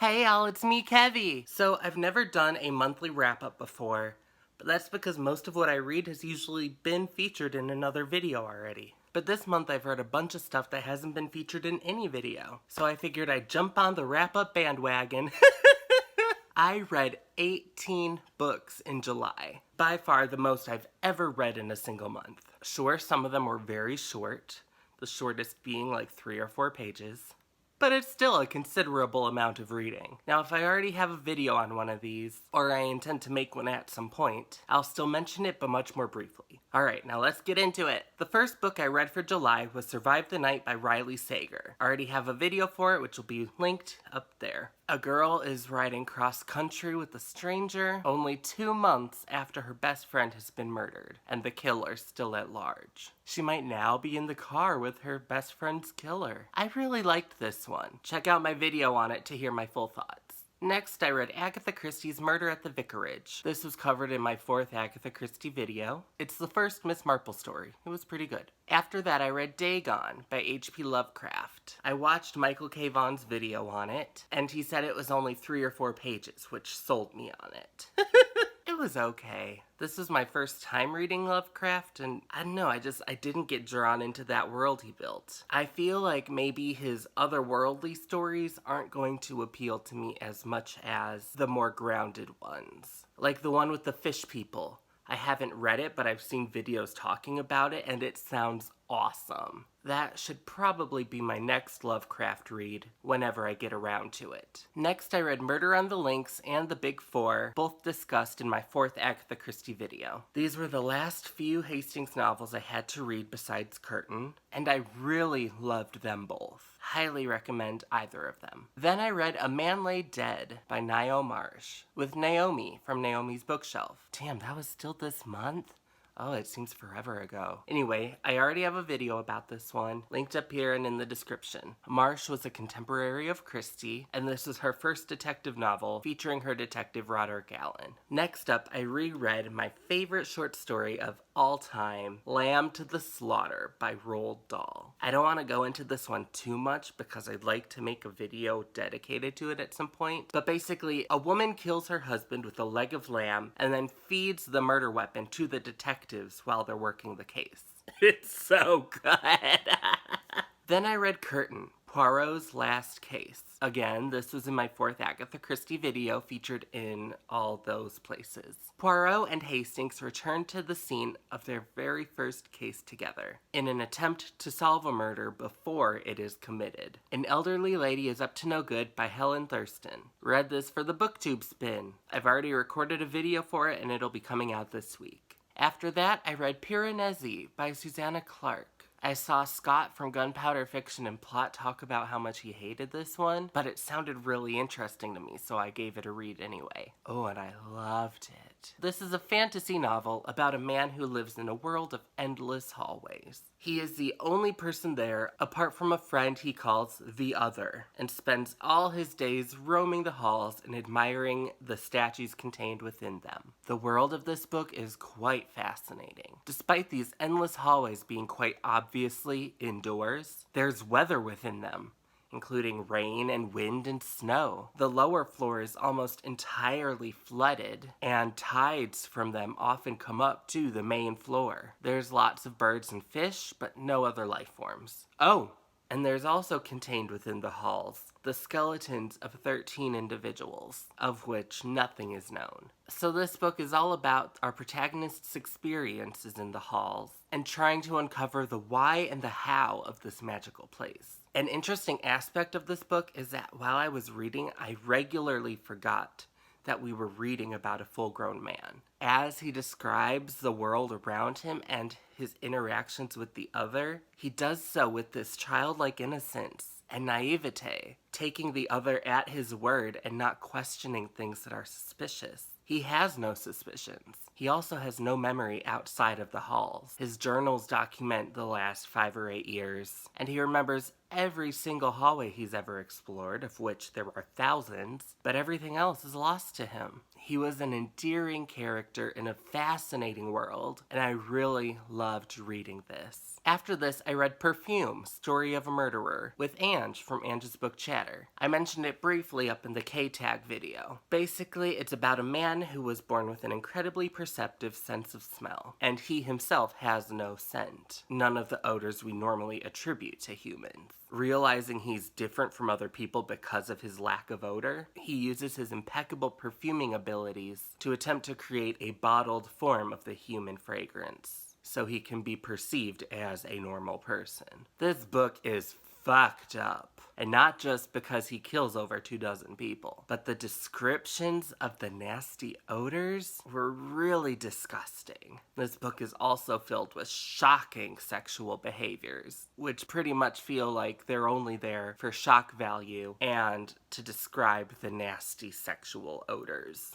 Hey y'all, it's me, Kevvie! So I've never done a monthly wrap-up before, but that's because most of what I read has usually been featured in another video already. But this month I've read a bunch of stuff that hasn't been featured in any video, so I figured I'd jump on the wrap-up bandwagon. I read 18 books in July. By far the most I've ever read in a single month. Sure, some of them were very short, the shortest being like 3 or 4 pages. But it's still a considerable amount of reading. Now, if I already have a video on one of these, or I intend to make one at some point, I'll still mention it, but much more briefly. Alright, now let's get into it. The first book I read for July was Survive the Night by Riley Sager. I already have a video for it, which will be linked up there. A girl is riding cross-country with a stranger only 2 months after her best friend has been murdered, and the killer still at large. She might now be in the car with her best friend's killer. I really liked this one. Check out my video on it to hear my full thoughts. Next, I read Agatha Christie's Murder at the Vicarage. This was covered in my 4th Agatha Christie video. It's the first Miss Marple story. It was pretty good. After that, I read Dagon by H.P. Lovecraft. I watched Michael K. Vaughn's video on it, and he said it was only 3 or 4 pages, which sold me on it. It was okay. This was my first time reading Lovecraft, and I don't know, I didn't get drawn into that world he built. I feel like maybe his otherworldly stories aren't going to appeal to me as much as the more grounded ones. Like the one with the fish people. I haven't read it, but I've seen videos talking about it, and it sounds awesome. That should probably be my next Lovecraft read whenever I get around to it. Next, I read Murder on the Links and The Big Four, both discussed in my 4th Agatha Christie video. These were the last few Hastings novels I had to read besides Curtain, and I really loved them both. Highly recommend either of them. Then I read A Man Lay Dead by Nio Marsh, with Naomi from Naomi's Bookshelf. Damn, that was still this month? Oh, it seems forever ago. Anyway, I already have a video about this one, linked up here and in the description. Marsh was a contemporary of Christie, and this was her first detective novel featuring her detective Roderick Allen. Next up, I reread my favorite short story of all time, Lamb to the Slaughter by Roald Dahl. I don't want to go into this one too much because I'd like to make a video dedicated to it at some point, but basically, a woman kills her husband with a leg of lamb and then feeds the murder weapon to the detectives while they're working the case. It's so good! Then I read Curtain, Poirot's Last Case. Again, this was in my 4th Agatha Christie video featured in all those places. Poirot and Hastings return to the scene of their very first case together, in an attempt to solve a murder before it is committed. An Elderly Lady is Up to No Good by Helen Thurston. Read this for the booktube spin. I've already recorded a video for it and it'll be coming out this week. After that, I read Piranesi by Susanna Clarke. I saw Scott from Gunpowder Fiction and Plot talk about how much he hated this one, but it sounded really interesting to me, so I gave it a read anyway. Oh, and I loved it. This is a fantasy novel about a man who lives in a world of endless hallways. He is the only person there, apart from a friend he calls the Other, and spends all his days roaming the halls and admiring the statues contained within them. The world of this book is quite fascinating. Despite these endless hallways being quite obviously indoors, there's weather within them, including rain and wind and snow. The lower floor is almost entirely flooded, and tides from them often come up to the main floor. There's lots of birds and fish, but no other life forms. Oh, and there's also contained within the halls the skeletons of 13 individuals, of which nothing is known. So this book is all about our protagonist's experiences in the halls and trying to uncover the why and the how of this magical place. An interesting aspect of this book is that while I was reading, I regularly forgot that we were reading about a full-grown man. As he describes the world around him and his interactions with the Other, he does so with this childlike innocence and naivete, taking the Other at his word and not questioning things that are suspicious. He has no suspicions. He also has no memory outside of the halls. His journals document the last 5 or 8 years, and he remembers every single hallway he's ever explored, of which there are thousands, but everything else is lost to him. He was an endearing character in a fascinating world, and I really loved reading this. After this, I read Perfume, Story of a Murderer, with Ange from Ange's Book Chatter. I mentioned it briefly up in the K-Tag video. Basically, it's about a man who was born with an incredibly perceptive sense of smell, and he himself has no scent. None of the odors we normally attribute to humans. Realizing he's different from other people because of his lack of odor, he uses his impeccable perfuming abilities to attempt to create a bottled form of the human fragrance, so he can be perceived as a normal person. This book is fucked up. And not just because he kills over 24 people, but the descriptions of the nasty odors were really disgusting. This book is also filled with shocking sexual behaviors, which pretty much feel like they're only there for shock value and to describe the nasty sexual odors.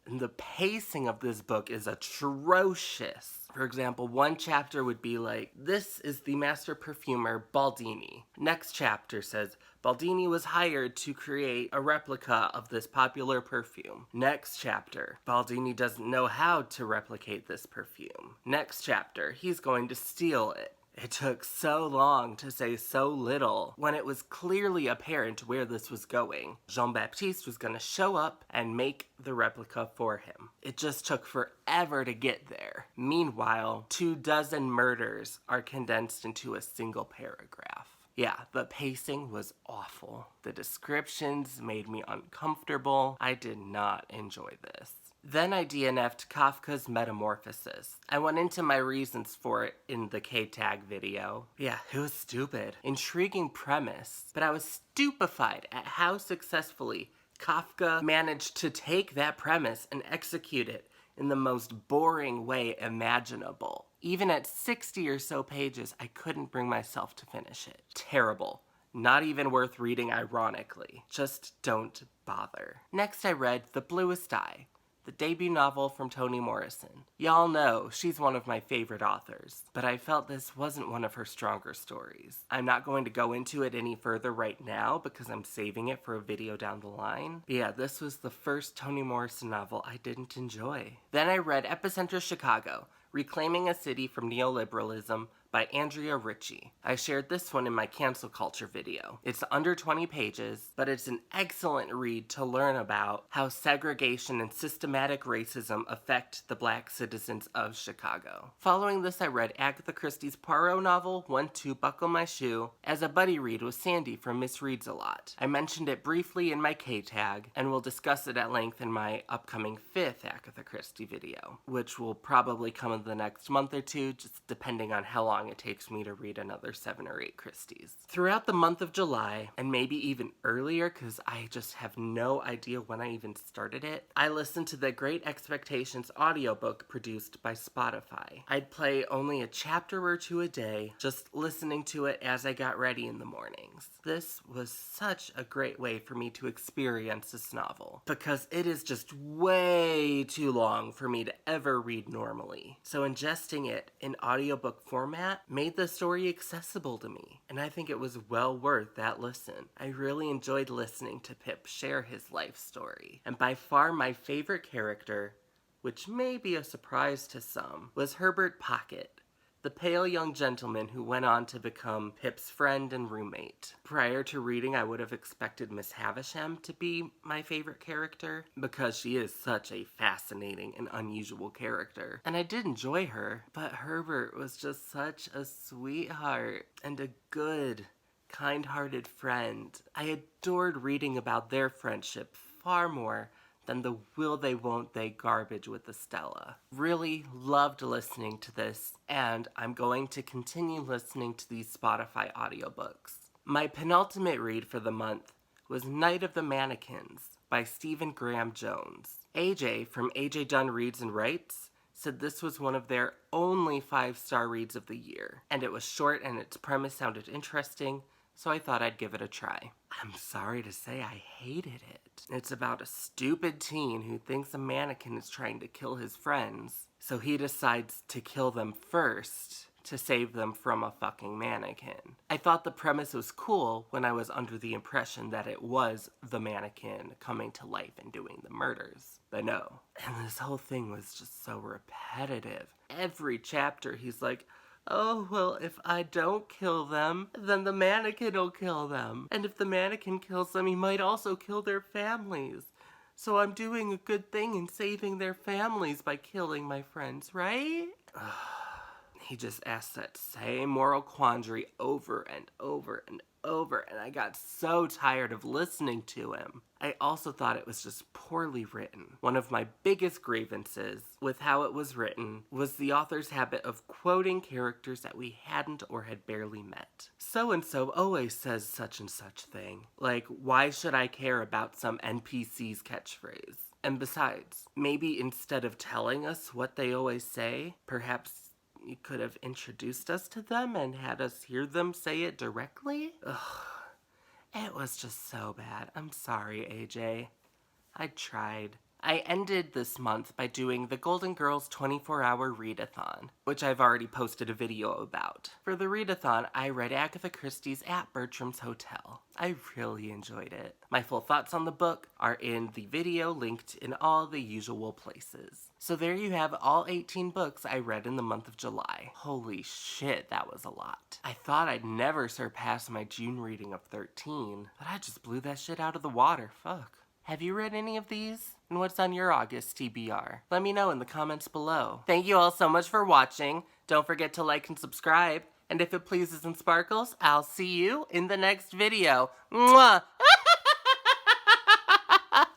And the pacing of this book is atrocious. For example, one chapter would be like, this is the master perfumer Baldini. Next chapter says, Baldini was hired to create a replica of this popular perfume. Next chapter, Baldini doesn't know how to replicate this perfume. Next chapter, he's going to steal it. It took so long to say so little when it was clearly apparent where this was going. Jean-Baptiste was going to show up and make the replica for him. It just took forever to get there. Meanwhile, 24 murders are condensed into a single paragraph. Yeah, the pacing was awful. The descriptions made me uncomfortable. I did not enjoy this. Then I DNF'd Kafka's Metamorphosis. I went into my reasons for it in the K-Tag video. Yeah, it was stupid. Intriguing premise, but I was stupefied at how successfully Kafka managed to take that premise and execute it in the most boring way imaginable. Even at 60 or so pages, I couldn't bring myself to finish it. Terrible. Not even worth reading ironically. Just don't bother. Next I read The Bluest Eye, the debut novel from Toni Morrison. Y'all know she's one of my favorite authors, but I felt this wasn't one of her stronger stories. I'm not going to go into it any further right now because I'm saving it for a video down the line. But yeah, this was the first Toni Morrison novel I didn't enjoy. Then I read Epicenter Chicago, Reclaiming a City from Neoliberalism by Andrea Ritchie. I shared this one in my cancel culture video. It's under 20 pages, but it's an excellent read to learn about how segregation and systematic racism affect the black citizens of Chicago. Following this, I read Agatha Christie's Poirot novel, 1-2 Buckle My Shoe, as a buddy read with Sandy from Miss Reads a Lot. I mentioned it briefly in my K-Tag, and will discuss it at length in my upcoming 5th Agatha Christie video, which will probably come in the next month or two, just depending on how long it takes me to read another 7 or 8 Christies. Throughout the month of July, and maybe even earlier because I just have no idea when I even started it, I listened to the Great Expectations audiobook produced by Spotify. I'd play only a chapter or two a day, just listening to it as I got ready in the mornings. This was such a great way for me to experience this novel, because it is just way too long for me to ever read normally. So ingesting it in audiobook format made the story accessible to me, and I think it was well worth that listen. I really enjoyed listening to Pip share his life story, and by far my favorite character, which may be a surprise to some, was Herbert Pocket, the pale young gentleman who went on to become Pip's friend and roommate. Prior to reading, I would have expected Miss Havisham to be my favorite character, because she is such a fascinating and unusual character. And I did enjoy her, but Herbert was just such a sweetheart and a good, kind-hearted friend. I adored reading about their friendship far more than the will they won't they garbage with Estella. Really loved listening to this, and I'm going to continue listening to these Spotify audiobooks. My penultimate read for the month was Night of the Mannequins by Stephen Graham Jones. AJ from AJ Dunn Reads and Writes said this was one of their only 5-star reads of the year, and it was short and its premise sounded interesting, so I thought I'd give it a try. I'm sorry to say I hated it. It's about a stupid teen who thinks a mannequin is trying to kill his friends, so he decides to kill them first to save them from a fucking mannequin. I thought the premise was cool when I was under the impression that it was the mannequin coming to life and doing the murders. But no. And this whole thing was just so repetitive. Every chapter he's like, oh, well, if I don't kill them, then the mannequin will kill them. And if the mannequin kills them, he might also kill their families. So I'm doing a good thing in saving their families by killing my friends, right? He just asked that same moral quandary over and over and over, and I got so tired of listening to him. I also thought it was just poorly written. One of my biggest grievances with how it was written was the author's habit of quoting characters that we hadn't or had barely met. So-and-so always says such and such thing. Like, why should I care about some NPC's catchphrase? And besides, maybe instead of telling us what they always say, perhaps you could have introduced us to them and had us hear them say it directly? Ugh. It was just so bad. I'm sorry, AJ. I tried. I ended this month by doing the Golden Girls 24-hour ReadAthon, which I've already posted a video about. For the ReadAthon, I read Agatha Christie's At Bertram's Hotel. I really enjoyed it. My full thoughts on the book are in the video linked in all the usual places. So there you have all 18 books I read in the month of July. Holy shit, that was a lot. I thought I'd never surpass my June reading of 13, but I just blew that shit out of the water. Fuck. Have you read any of these? And what's on your August TBR? Let me know in the comments below. Thank you all so much for watching. Don't forget to like and subscribe. And if it pleases and sparkles, I'll see you in the next video. Mwah!